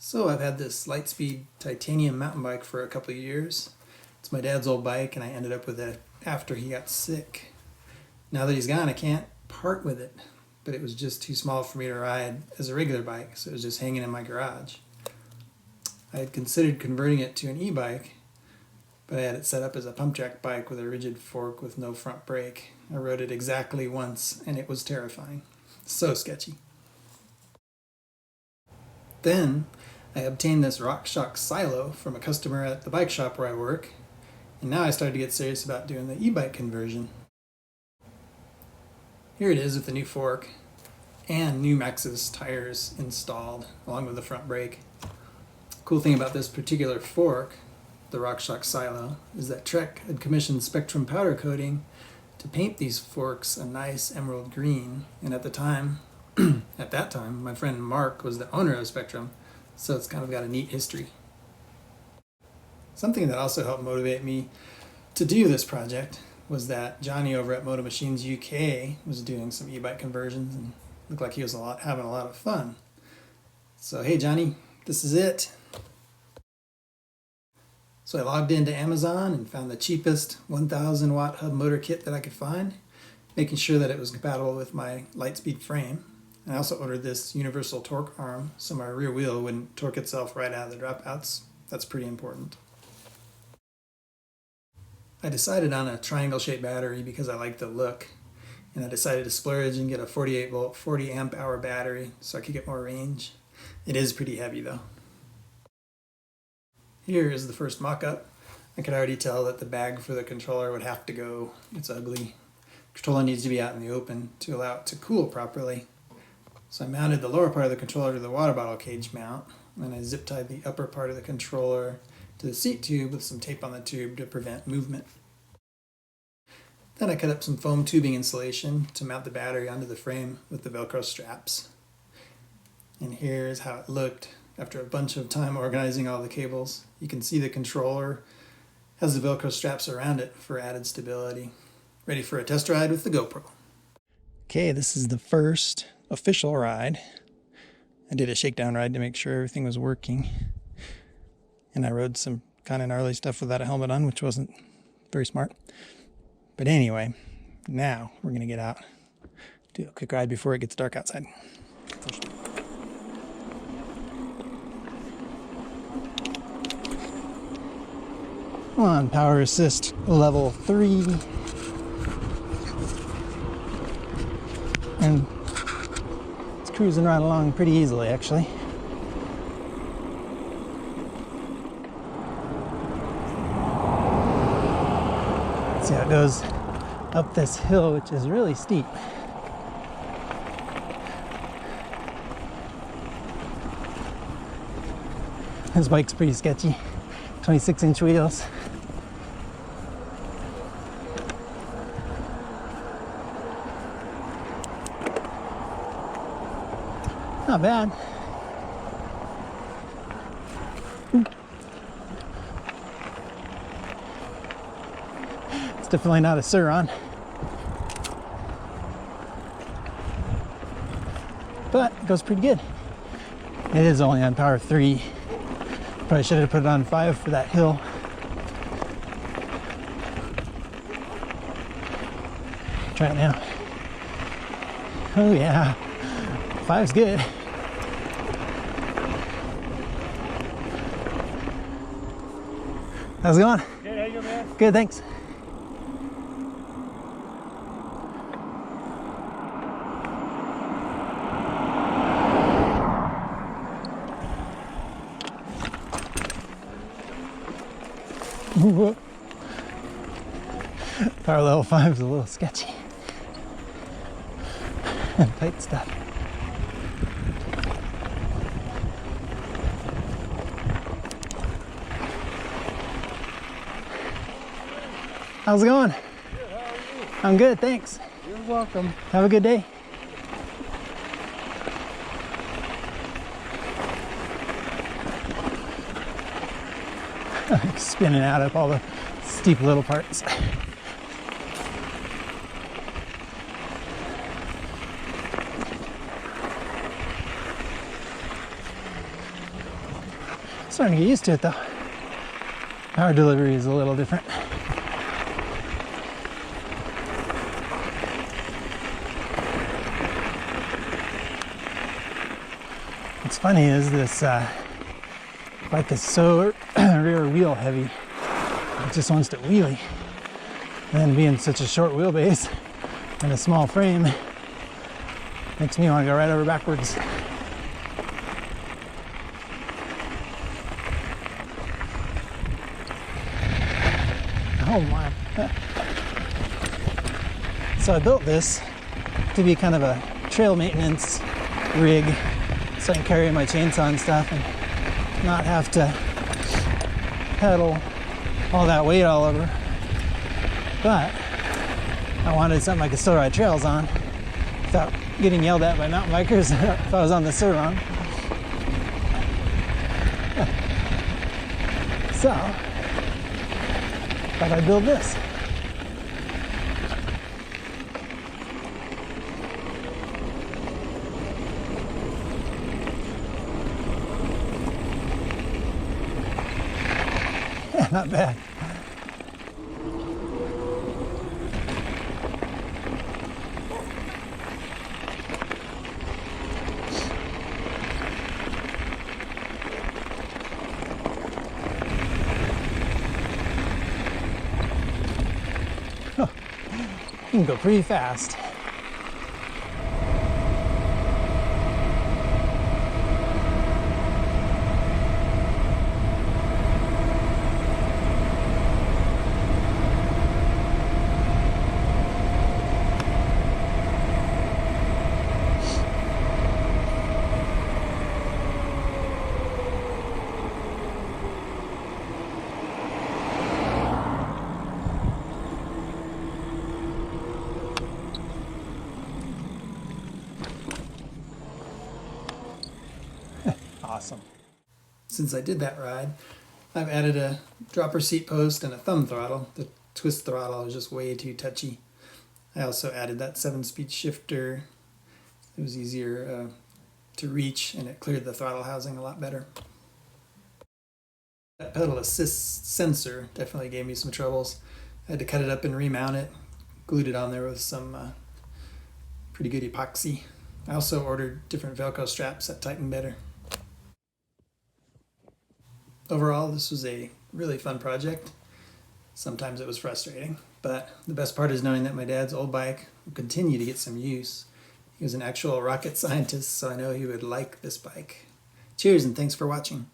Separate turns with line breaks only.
So I've had this Litespeed Titanium mountain bike for a couple of years. It's my dad's old bike and I ended up with it after he got sick. Now that he's gone, I can't part with it, but it was just too small for me to ride as a regular bike, so it was just hanging in my garage. I had considered converting it to an e-bike, but I had it set up as a pump jack bike with a rigid fork with no front brake. I rode it exactly once and it was terrifying. So sketchy. Then I obtained this RockShox silo from a customer at the bike shop where I work, and now I started to get serious about doing the e-bike conversion. Here it is with the new fork and new Maxxis tires installed along with the front brake. Cool thing about this particular fork, the RockShox silo, is that Trek had commissioned Spectrum powder coating to paint these forks a nice emerald green, and at that time, my friend Mark was the owner of Spectrum, so it's kind of got a neat history. Something that also helped motivate me to do this project was that Johnny over at MOTO MACHINEZ UK was doing some e-bike conversions and looked like he was having a lot of fun. So hey Johnny, this is it. So I logged into Amazon and found the cheapest 1000 watt hub motor kit that I could find, making sure that it was compatible with my Litespeed frame. And I also ordered this universal torque arm so my rear wheel wouldn't torque itself right out of the dropouts. That's pretty important. I decided on a triangle shaped battery because I like the look, and I decided to splurge and get a 48 volt 40 amp hour battery so I could get more range. It is pretty heavy though. Here is the first mock-up. I could already tell that the bag for the controller would have to go. It's ugly. The controller needs to be out in the open to allow it to cool properly. So I mounted the lower part of the controller to the water bottle cage mount, and then I zip tied the upper part of the controller to the seat tube with some tape on the tube to prevent movement. Then I cut up some foam tubing insulation to mount the battery onto the frame with the Velcro straps. And here's how it looked after a bunch of time organizing all the cables. You can see the controller has the Velcro straps around it for added stability. Ready for a test ride with the GoPro. Okay, this is the first official ride. I did a shakedown ride to make sure everything was working. And I rode some kind of gnarly stuff without a helmet on, which wasn't very smart. But anyway, now we're going to get out, do a quick ride before it gets dark outside. Come on, power assist level 3. And it's cruising right along pretty easily, actually. See how it goes up this hill, which is really steep. This bike's pretty sketchy. 26-inch wheels. Not bad. It's definitely not a Sur-Ron, but it goes pretty good. It is only on power 3. Probably should have put it on 5 for that hill. Try it now. Oh yeah, 5's good. How's it going?
Good, how you doing, man?
Good, thanks. Power level 5 is a little sketchy and tight stuff. How's it going?
Good, how are you?
I'm good, thanks.
You're welcome.
Have a good day. Spinning out up all the steep little parts.
Starting to get used to it though. Power delivery is a little different. What's funny is this bike is so rear wheel heavy, it just wants to wheelie. And then being such a short wheelbase and a small frame makes me want to go right over backwards. Oh my. So I built this to be kind of a trail maintenance rig so I can carry my chainsaw and stuff and not have to pedal all that weight all over. But I wanted something I could still ride trails on without getting yelled at by mountain bikers if I was on the Surron. So, thought I'd build this. Yeah, not bad. You can go pretty fast. Awesome.
Since I did that ride, I've added a dropper seat post and a thumb throttle. The twist throttle is just way too touchy. I also added that 7-speed shifter. It was easier to reach, and it cleared the throttle housing a lot better. That pedal assist sensor definitely gave me some troubles. I had to cut it up and remount it, glued it on there with some pretty good epoxy. I also ordered different Velcro straps that tighten better. Overall, this was a really fun project. Sometimes it was frustrating, but the best part is knowing that my dad's old bike will continue to get some use. He was an actual rocket scientist, so I know he would like this bike. Cheers and thanks for watching.